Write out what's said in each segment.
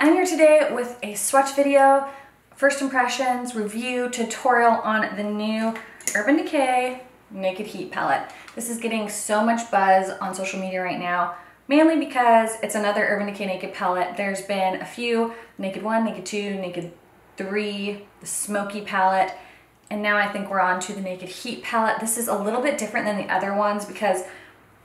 I'm here today with a swatch video, first impressions, review, tutorial on the new Urban Decay Naked Heat palette. This is getting so much buzz on social media right now, mainly because it's another Urban Decay Naked palette. There's been a few, Naked 1, Naked 2, Naked 3, the Smoky palette, and now I think we're on to the Naked Heat palette. This is a little bit different than the other ones because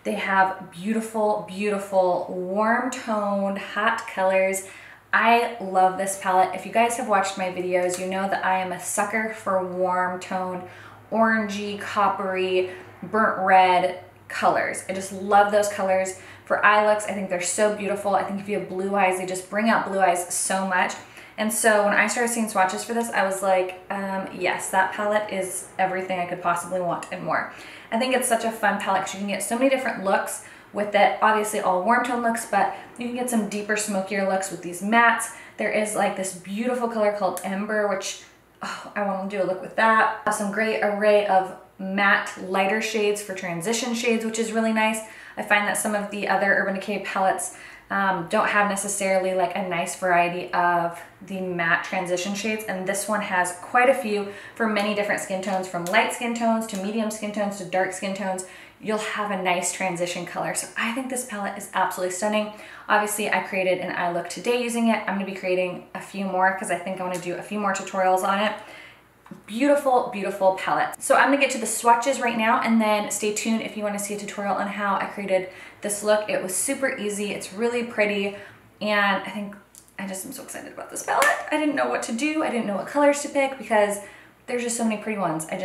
they have beautiful, beautiful, warm-toned, hot colors. I love this palette. If you guys have watched my videos, you know that I am a sucker for warm-toned, orangey, coppery, burnt red colors. I just love those colors. For eye looks, I think they're so beautiful. I think if you have blue eyes, they just bring out blue eyes so much. And so when I started seeing swatches for this, I was like, yes, that palette is everything I could possibly want and more. I think it's such a fun palette because you can get so many different looks with it. Obviously all warm tone looks, but you can get some deeper, smokier looks with these mattes. There is like this beautiful color called Ember, which I want to do a look with that. Some great array of matte lighter shades for transition shades, which is really nice. I find that some of the other Urban Decay palettes don't have necessarily like a nice variety of the matte transition shades, and this one has quite a few for many different skin tones, from light skin tones to medium skin tones to dark skin tones. You'll have a nice transition color. So I think this palette is absolutely stunning. Obviously I created an eye look today using it. I'm gonna be creating a few more because I think I want to do a few more tutorials on it. Beautiful, beautiful palette. So I'm gonna get to the swatches right now, and then stay tuned if you want to see a tutorial on how I created this look. It was super easy, it's really pretty, and I just am so excited about this palette. I didn't know what to do, I didn't know what colors to pick because there's just so many pretty ones. I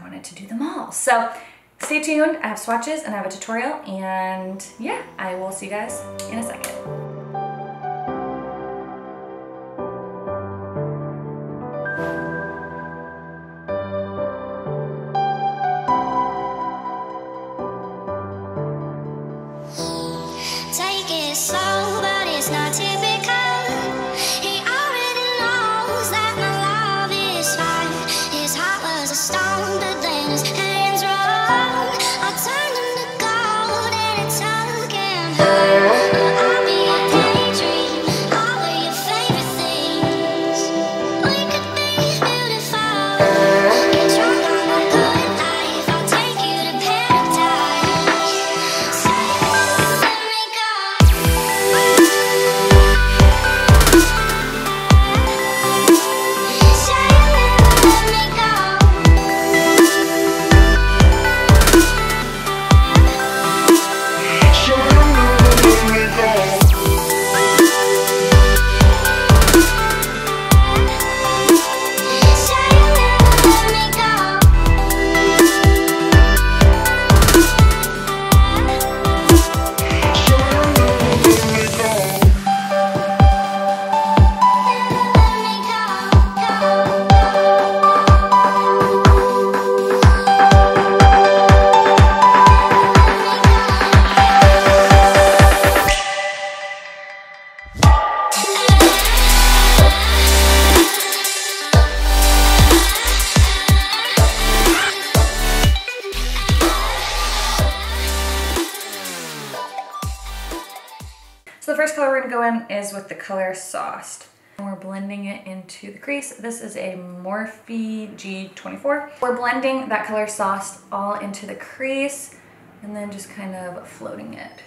wanted to do them all. So stay tuned, I have swatches and I have a tutorial, and yeah, I will see you guys in a second. So the first color we're gonna go in is with the color Sauced. And we're blending it into the crease. This is a Morphe G24. We're blending that color Sauced all into the crease and then just kind of floating it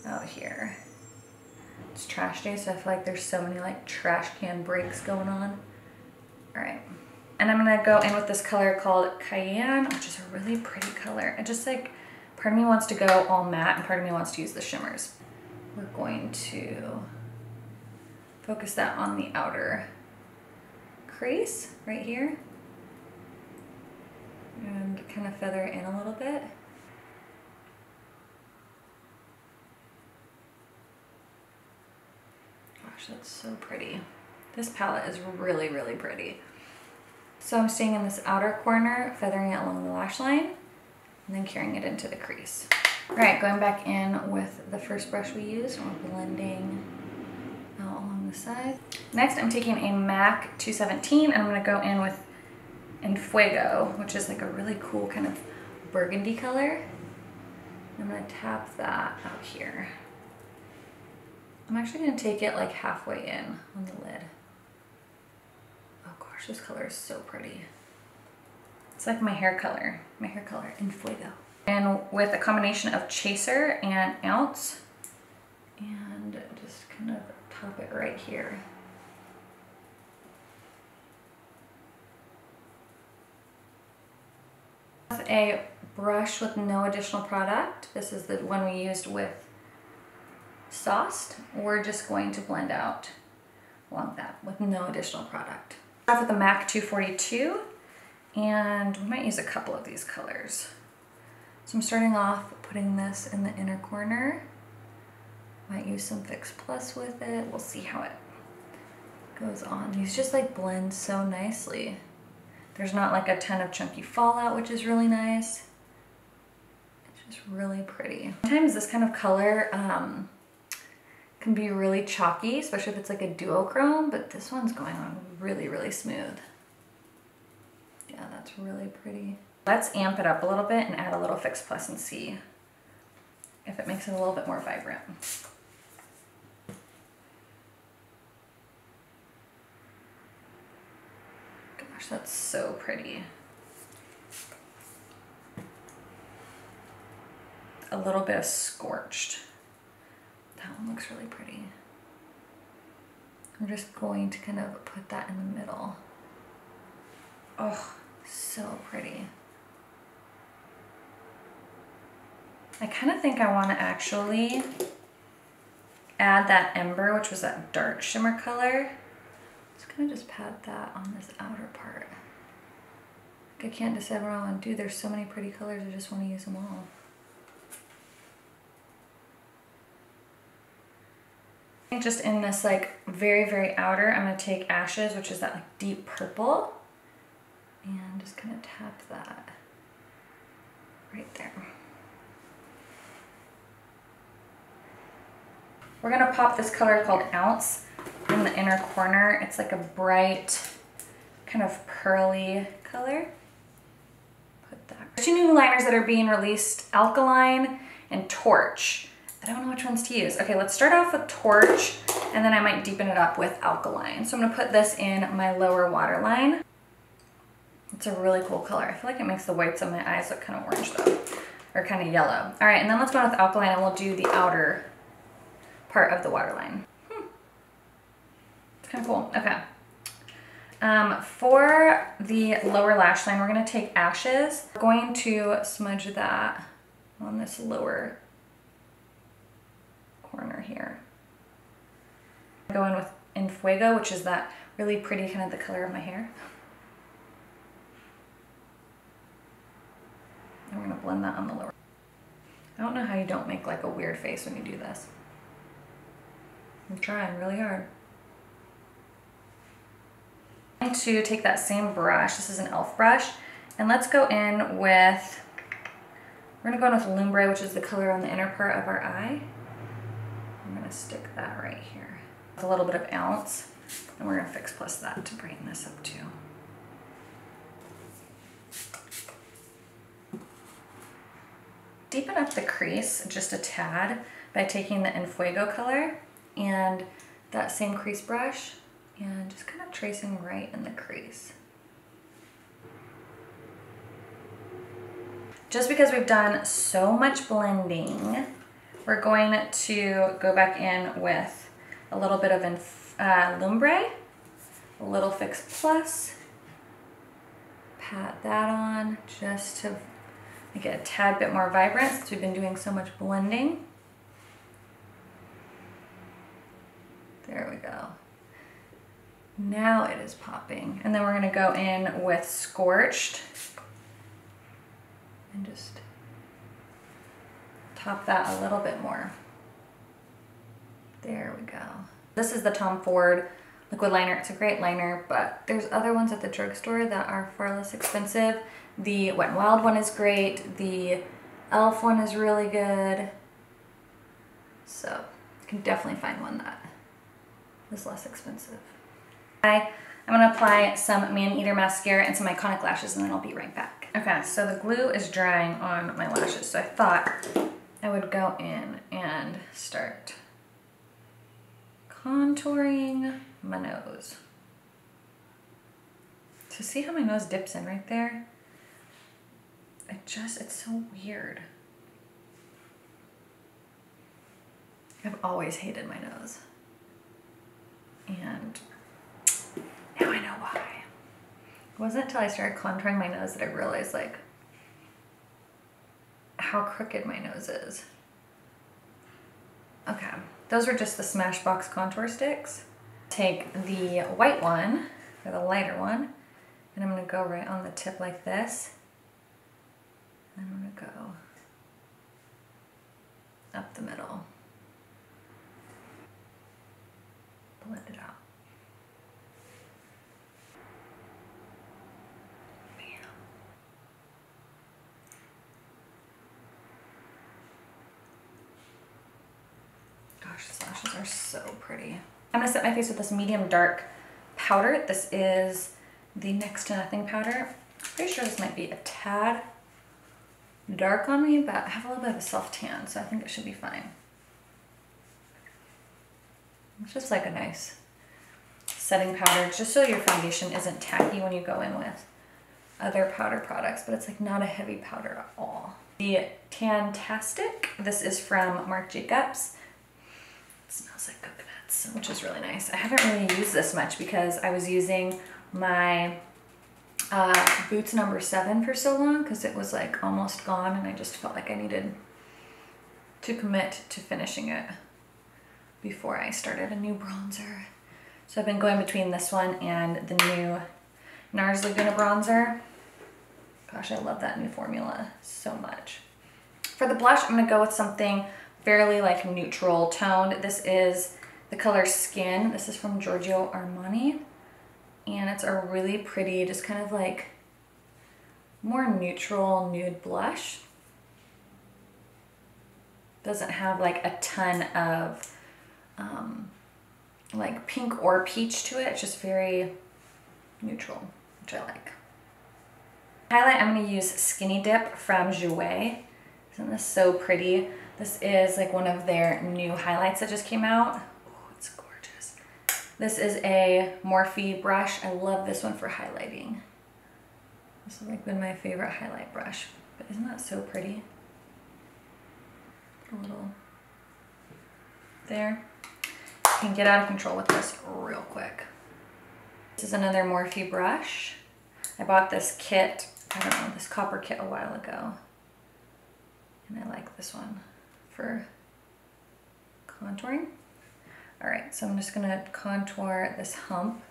out here. It's trash day, so I feel like there's so many like trash can breaks going on. All right. And I'm gonna go in with this color called Cayenne, which is a really pretty color. It just like, part of me wants to go all matte and part of me wants to use the shimmers. We're going to focus that on the outer crease right here and kind of feather it in a little bit. Gosh, that's so pretty. This palette is really, really pretty. So I'm staying in this outer corner, feathering it along the lash line, and then carrying it into the crease. All right, going back in with the first brush we used, and we're blending out along the side. Next, I'm taking a MAC 217, and I'm gonna go in with En Fuego, which is like a really cool kind of burgundy color. I'm gonna tap that out here. I'm actually gonna take it like halfway in on the lid. Oh gosh, this color is so pretty. It's like my hair color in Fuego. And with a combination of chaser and ounce, and just kind of top it right here. With a brush with no additional product, this is the one we used with Sauced, we're just going to blend out along that with no additional product. Start off with the MAC 242, and we might use a couple of these colors. So I'm starting off putting this in the inner corner. Might use some Fix Plus with it. We'll see how it goes on. These just like blend so nicely. There's not like a ton of chunky fallout, which is really nice. It's just really pretty. Sometimes this kind of color can be really chalky, especially if it's like a duochrome, but this one's going on really, really smooth. Yeah, that's really pretty. Let's amp it up a little bit and add a little Fix Plus and see if it makes it a little bit more vibrant. Gosh, that's so pretty. A little bit of Scorched. That one looks really pretty. I'm just going to kind of put that in the middle. Oh, so pretty. I kind of think I want to actually add that Ember, which was that dark shimmer color. Just gonna just pat that on this outer part. Like I can't decide what I want to do. There's so many pretty colors, I just want to use them all. Just in this like very, very outer, I'm gonna take Ashes, which is that like deep purple, and just kind of tap that right there. We're gonna pop this color called Ounce in the inner corner. It's like a bright, kind of pearly color. Put that. There's two new liners that are being released, Alkaline and Torch. I don't know which ones to use. Okay, let's start off with Torch, and then I might deepen it up with Alkaline. So I'm gonna put this in my lower waterline. It's a really cool color. I feel like it makes the whites of my eyes look kind of orange though, or kind of yellow. All right, and then let's go with Alkaline, and we'll do the outer part of the waterline. It's kind of cool. Okay. For the lower lash line, we're gonna take Ashes. We're going to smudge that on this lower corner here. Go in Fuego, which is that really pretty kind of the color of my hair. And we're gonna blend that on the lower. I don't know how you don't make like a weird face when you do this. I'm trying really hard. I'm going to take that same brush, this is an e.l.f. brush, and let's go in with, we're gonna go in with Lumbre, which is the color on the inner part of our eye. I'm gonna stick that right here. With a little bit of Ounce, and we're gonna Fix Plus that to brighten this up too. Deepen up the crease just a tad by taking the Fuego color and that same crease brush and just kind of tracing right in the crease. Just because we've done so much blending, we're going to go back in with a little bit of Lumbre, a little Fix Plus, pat that on just to make it a tad bit more vibrant since we've been doing so much blending. There we go. Now it is popping. And then we're gonna go in with Scorched and just top that a little bit more. There we go. This is the Tom Ford liquid liner. It's a great liner, but there's other ones at the drugstore that are far less expensive. The Wet n Wild one is great. The e.l.f. one is really good. So you can definitely find one that is less expensive. I'm gonna apply some Man Eater mascara and some Iconic lashes, and then I'll be right back. Okay, so the glue is drying on my lashes, so I thought I would go in and start contouring my nose. So see how my nose dips in right there? It's so weird. I've always hated my nose. And now I know why. It wasn't until I started contouring my nose that I realized like how crooked my nose is. Okay, those were just the Smashbox contour sticks. Take the white one, or the lighter one, and I'm gonna go right on the tip like this. And I'm gonna go up the middle. Blend it out. Bam. Gosh, these lashes are so pretty. I'm gonna set my face with this medium dark powder. This is the Next to Nothing powder. Pretty sure this might be a tad dark on me, but I have a little bit of a self tan, so I think it should be fine. It's just like a nice setting powder, just so your foundation isn't tacky when you go in with other powder products, but it's like not a heavy powder at all. The Tantastic, this is from Marc Jacobs. It smells like coconuts, which is really nice. I haven't really used this much because I was using my Boots number 7 for so long because it was like almost gone and I just felt like I needed to commit to finishing it before I started a new bronzer. So I've been going between this one and the new NARS Laguna bronzer. Gosh, I love that new formula so much. For the blush, I'm gonna go with something fairly like neutral toned. This is the color Skin. This is from Giorgio Armani. And it's a really pretty, just kind of like more neutral nude blush. Doesn't have like a ton of like pink or peach to it. It's just very neutral, which I like. Highlight, I'm gonna use Skinny Dip from Jouer. Isn't this so pretty? This is like one of their new highlights that just came out. Oh, it's gorgeous. This is a Morphe brush. I love this one for highlighting. This has like been my favorite highlight brush. But isn't that so pretty? Put a little there. You can get out of control with this real quick. This is another Morphe brush. I bought this kit, I don't know, this copper kit a while ago. And I like this one for contouring. All right, so I'm just gonna contour this hump.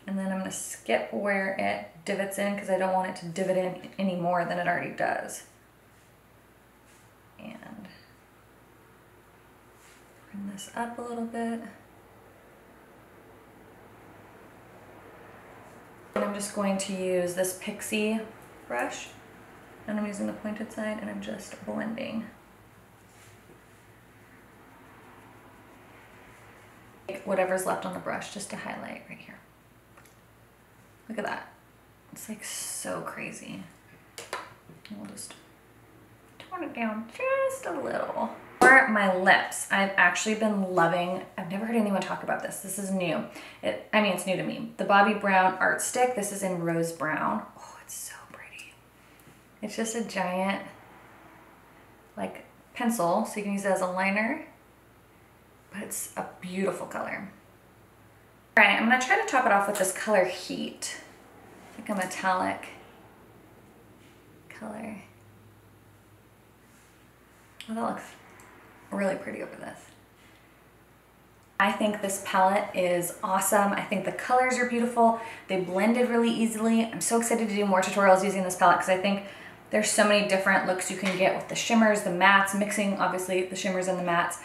And then I'm gonna skip where it divots in because I don't want it to divot in any more than it already does. And bring this up a little bit. And I'm just going to use this Pixie brush. And I'm using the pointed side and I'm just blending. Take whatever's left on the brush just to highlight right here. Look at that. It's like so crazy. And we'll just tone it down just a little. For my lips, I've actually been loving, I've never heard anyone talk about this. This is new. I mean, it's new to me. The Bobbi Brown Art Stick. This is in Rose Brown. Oh, it's so pretty. It's just a giant, like, pencil, so you can use it as a liner, but it's a beautiful color. All right, I'm gonna try to top it off with this color Heat. It's like a metallic color. Oh, that looks really pretty over this. I think this palette is awesome. I think the colors are beautiful. They blended really easily. I'm so excited to do more tutorials using this palette because I think there's so many different looks you can get with the shimmers, the mattes, mixing obviously the shimmers and the mattes.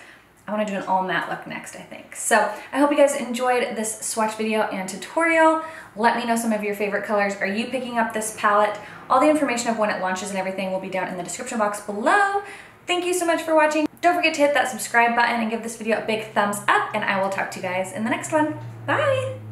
I want to do an all matte look next, I think. So I hope you guys enjoyed this swatch video and tutorial. Let me know some of your favorite colors. Are you picking up this palette? All the information of when it launches and everything will be down in the description box below. Thank you so much for watching. Don't forget to hit that subscribe button and give this video a big thumbs up, and I will talk to you guys in the next one. Bye!